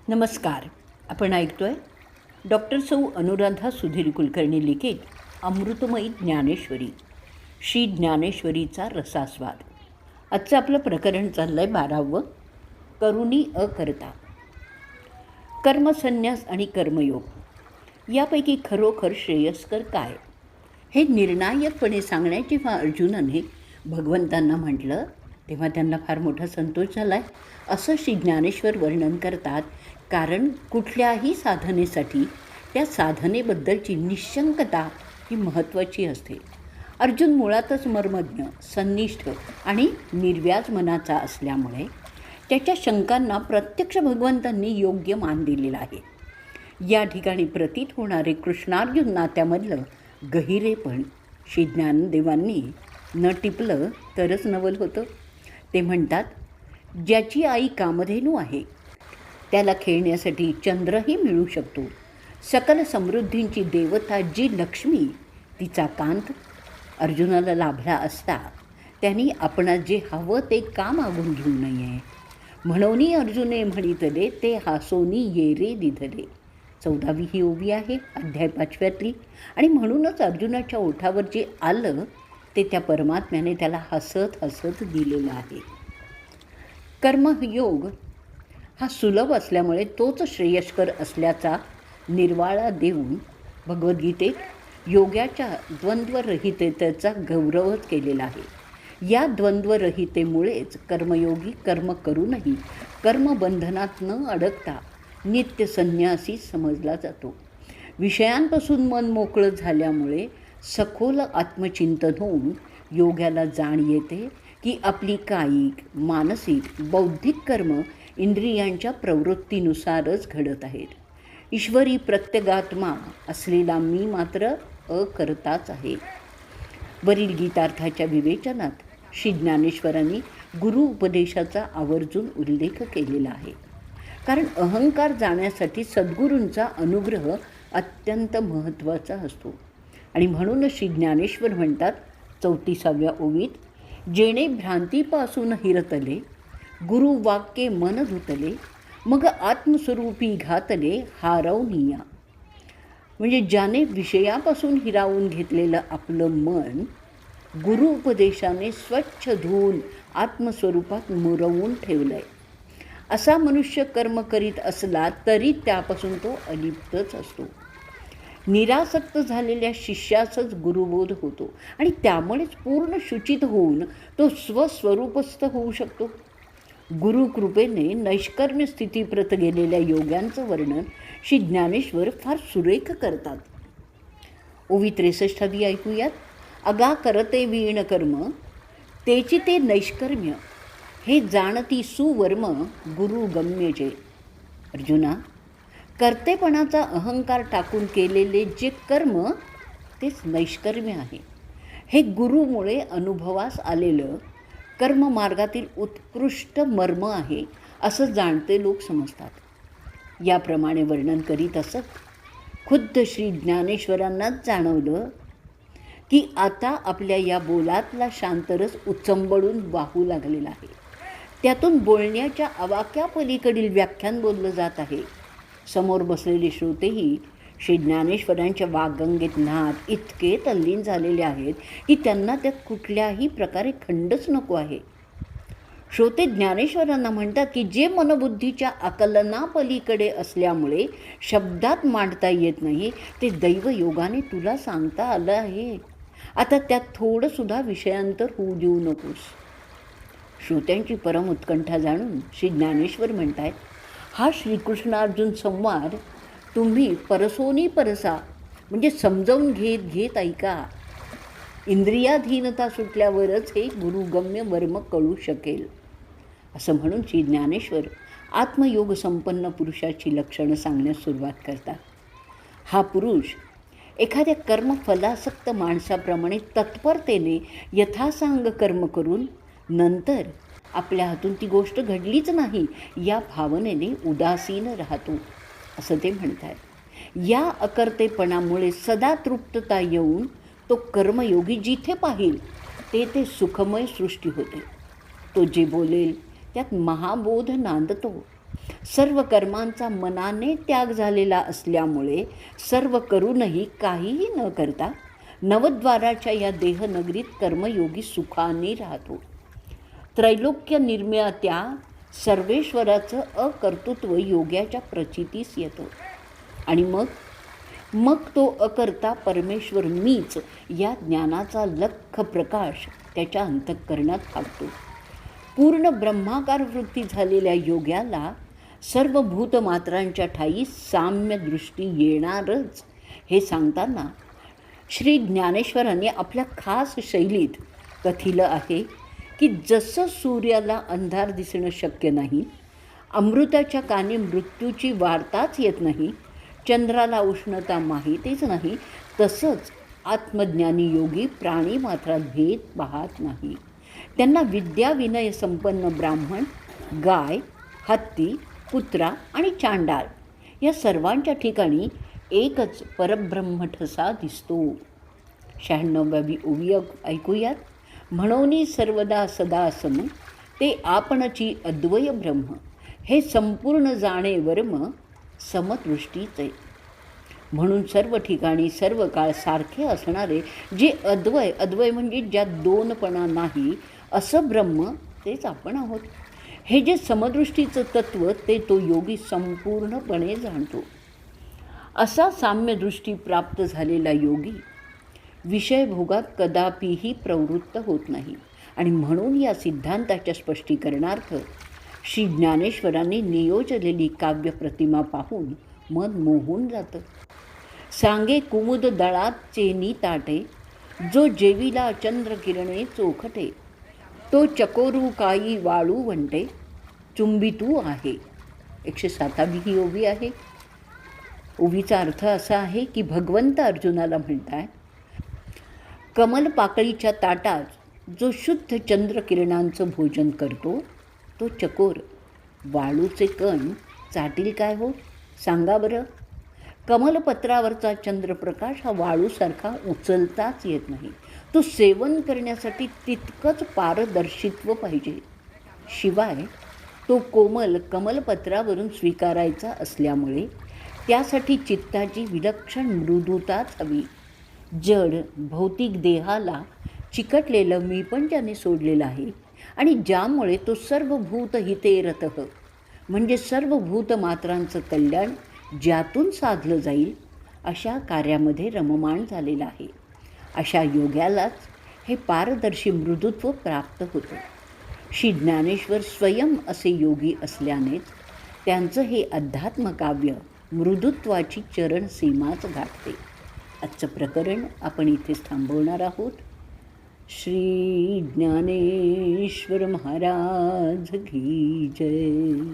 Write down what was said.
नमस्कार. आपण ऐकतोय डॉक्टर सौ अनुराधा सुधीर कुलकर्णी लिखित अमृतमयी ज्ञानेश्वरी, श्री ज्ञानेश्वरीचा रसास्वाद. आजचं आपलं प्रकरण चाललं आहे 12वं, करुणी अकर्ता. कर्मसन्यास आणि कर्मयोग यापैकी खरोखर श्रेयस्कर काय, हे निर्णायकपणे सांगण्यास जेव्हा अर्जुनाने भगवंतांना म्हटलं तेव्हा त्यांना फार मोठा संतोष झाला आहे, असं श्री ज्ञानेश्वर वर्णन करतात. कारण कुठल्याही साधनेसाठी त्या साधनेबद्दलची निश्शंकता ही महत्त्वाची असते. अर्जुन मुळातच मर्मज्ञ, संनिष्ठ आणि निर्व्याज मनाचा असल्यामुळे त्याच्या शंकांना प्रत्यक्ष भगवंतांनी योग्य मान दिलेला आहे. या ठिकाणी प्रतीत होणारे कृष्णार्जुन नात्यामधलं गहिरेपण श्री ज्ञानदेवांनी न टिपलं तरच नवल होतं. ते म्हणतात, ज्याची आई कामधेनू आहे त्याला खेळण्यासाठी चंद्रही मिळू शकतो. सकल समृद्धींची देवता जी लक्ष्मी, तिचा कांत अर्जुनाला लाभला असता त्यांनी आपणास जे हवं ते का मागून घेऊ नये. म्हणून अर्जुने म्हणितले ते हासोनी ये रे दिधले. 14वी ही ओवी आहे अध्याय 5व्यातली. आणि म्हणूनच अर्जुनाच्या ओठावर जे आलं ते त्या परमात्म्याने त्याला हसत हसत दिलेलं आहे. कर्मयोग हा सुलभ असल्यामुळे तोच श्रेयस्कर असल्याचा निर्वाळा देऊन भगवद्गीतेत योगाच्या द्वंद्वरहितेचा गौरवच केलेला आहे. या द्वंद्वरहितेमुळेच कर्मयोगी कर्म करूनही कर्मबंधनात न अडकता नित्य संन्यासी समजला जातो. विषयांपासून मन मोकळं झाल्यामुळे सखोल आत्मचिंतन होऊन योग्याला जाण येते की आपली कायिक, मानसिक, बौद्धिक कर्म इंद्रियांच्या प्रवृत्तीनुसारच घडत आहेत. ईश्वरी प्रत्यगात्मा असलेला मी मात्र अकर्ताच आहे. वरील गीतार्थाच्या विवेचनात श्री ज्ञानेश्वरांनी गुरु उपदेशाचा आवर्जून उल्लेख केलेला आहे. कारण अहंकार जाण्यासाठी सद्गुरूंचा अनुग्रह अत्यंत महत्त्वाचा असतो. आणि म्हणूनच श्री ज्ञानेश्वर म्हणतात 34व्या ओवीत, जेणे भ्रांतीपासून हिरतले गुरु वाक्ये मन धुतले, मग आत्मस्वरूपी घातले हारवनिया. म्हणजे ज्याने विषयापासून हिरावून घेतलेलं आपलं मन गुरु उपदेशाने स्वच्छ धुवून आत्मस्वरूपात मुरवून ठेवलं आहे. असा मनुष्य कर्म करीत असला तरी त्यापासून तो अलिप्तच असतो. निरासक्त झालेल्या शिष्यासच गुरुबोध होतो आणि त्यामुळेच पूर्ण शुचित होऊन तो स्वस्वरूपस्थ होऊ शकतो. गुरुकृपेने नैष्कर्म्य स्थितीप्रत गेलेल्या योग्यांचं वर्णन श्री ज्ञानेश्वर फार सुरेख करतात. ओवी 63वी ऐकूयात. अगा करते वीण कर्म तेची ते नैष्कर्म्य, हे जाणती सुवर्म गुरु गम्य जे. अर्जुना, कर्तेपणाचा अहंकार टाकून केलेले जे कर्म तेच नैष्कर्म्य आहे. हे गुरुमुळे अनुभवास आलेलं कर्ममार्गातील उत्कृष्ट मर्म आहे असं जाणते लोक समजतात. याप्रमाणे वर्णन करीत असत खुद्द श्री ज्ञानेश्वरांनाच जाणवलं की आता आपल्या या बोलातला शांतरस उचंबळून वाहू लागलेला आहे. त्यातून बोलण्याच्या आवाक्या पलीकडील व्याख्यान बोललं जात आहे. समोर बसलेले श्रोतेही श्री ज्ञानेश्वरांच्या वाग्गंगेत न्हात इतके तल्लीन झालेले आहेत की त्यांना त्यात कुठल्याही प्रकारे खंडच नको आहे. श्रोते ज्ञानेश्वरांना म्हणतात की जे मनबुद्धीच्या आकलनापलीकडे असल्यामुळे शब्दात मांडता येत नाही ते दैवयोगाने तुला सांगता आलं आहे. आता त्यात थोडंसुद्धा विषयांतर होऊ देऊ नकोस. श्रोत्यांची परम उत्कंठा जाणून श्री ज्ञानेश्वर म्हणतात, हा श्रीकृष्णार्जुन संवाद तुम्ही परसोनी परसा म्हणजे समजावून घेत घेत ऐका. इंद्रियाधीनता सुटल्यावरच हे गुरुगम्य वर्म कळू शकेल. असं म्हणून श्री ज्ञानेश्वर आत्मयोग संपन्न पुरुषाची लक्षणं सांगण्यास सुरुवात करतात. हा पुरुष एखाद्या कर्मफलासक्त माणसाप्रमाणे तत्परतेने यथासांग कर्म करून नंतर आपल्या हातून ती गोष्ट घडलीच नाही या भावनेने उदासीन राहतो असं ते म्हणतात. या अकर्तेपणामुळे सदा तृप्तता येऊन तो कर्मयोगी जिथे पाहिल ते सुखमय सृष्टी होते. तो जे बोलेल त्यात महाबोध नांदतो. सर्व कर्मांचा मनाने त्याग झालेला असल्यामुळे सर्व करूनही काहीही न करता नवद्वाराच्या या देहनगरीत कर्मयोगी सुखाने राहतो. त्रैलोक्य निर्म्यात्या सर्वेश्वराचं अकर्तृत्व योग्याच्या प्रचितीस येतं आणि मग तो अकर्ता परमेश्वर मीच या ज्ञानाचा लख्ख प्रकाश त्याच्या अंतःकरणात फावतो. पूर्ण ब्रह्माकार वृत्ती झालेल्या योग्याला सर्व भूतमात्रांच्या ठायी साम्य दृष्टी येणारच हे सांगताना श्री ज्ञानेश्वरांनी आपल्या खास शैलीत कथिलं आहे की जसं सूर्याला अंधार दिसणं शक्य नाही, अमृताच्या कानी मृत्यूची वार्ताच येत नाही, चंद्राला उष्णता माहितीच नाही, तसंच आत्मज्ञानी योगी प्राणी मात्रात भेद पाहत नाही. त्यांना विद्या विनय संपन्न ब्राह्मण, गाय, हत्ती, कुत्रा आणि चांडाळ या सर्वांच्या ठिकाणी एकच परब्रह्म ठसा दिसतो. 96वी ओवी ऐकूयात. म्हणोनी सर्वदा सदा सम ते आपणची अद्वय ब्रह्म, हे संपूर्ण जाणे वर्म समदृष्टीचे. म्हणून सर्व ठिकाणी सर्व काळ सारखे असणारे जे अद्वय म्हणजे ज्यात दोनपणा नाही असं ब्रह्म तेच आपण आहोत. हे जे समदृष्टीचं तत्त्व ते तो योगी संपूर्णपणे जाणतो. असा साम्यदृष्टी प्राप्त झालेला योगी विषयभोगात कदापिही प्रवृत्त होत नाही आणि म्हणून या सिद्धांताच्या स्पष्टीकरणार्थ श्री ज्ञानेश्वरांनी नियोजलेली काव्यप्रतिमा पाहून मन मोहून जातं. सांगे कुमुद दळात चेनी ताटे, जो जेविला चंद्रकिरणे चोखटे, तो चकोरू काई वाळू वंटे, चुंबितू आहे. 107वी ही ओवी आहे. ओवीचा अर्थ असा आहे की भगवंत अर्जुनाला म्हणताय, कमल पाकळीच्या ताटात जो शुद्ध चंद्रकिरणांचं भोजन करतो तो चकोर वाळूचे कण चाटील काय हो, सांगा बरं. कमलपत्रावरचा चंद्रप्रकाश हा वाळूसारखा उचलताच येत नाही. तो सेवन करण्यासाठी तितकंच पारदर्शित्व पाहिजे. शिवाय तो कोमल कमलपत्रावरून स्वीकारायचा असल्यामुळे त्यासाठी चित्ताची विलक्षण मृदुताच हवी. जड भौतिक देहाला चिकटलेलं मी पण त्याने सोडलेलं आहे आणि ज्यामुळे तो सर्व भूतहिते रतः म्हणजे सर्व भूतमात्रांचं कल्याण ज्यातून साधलं जाईल अशा कार्यामध्ये रममाण झालेला आहे. अशा योग्यालाच हे पारदर्शी मृदुत्व प्राप्त होतं. श्री ज्ञानेश्वर स्वयं असे योगी असल्यानेच त्यांचं हे अध्यात्मकाव्य मृदुत्वाची चरणसीमाच गाठते. आजचं प्रकरण आपण इथेच थांबवणार आहोत. श्री ज्ञानेश्वर महाराज की जय.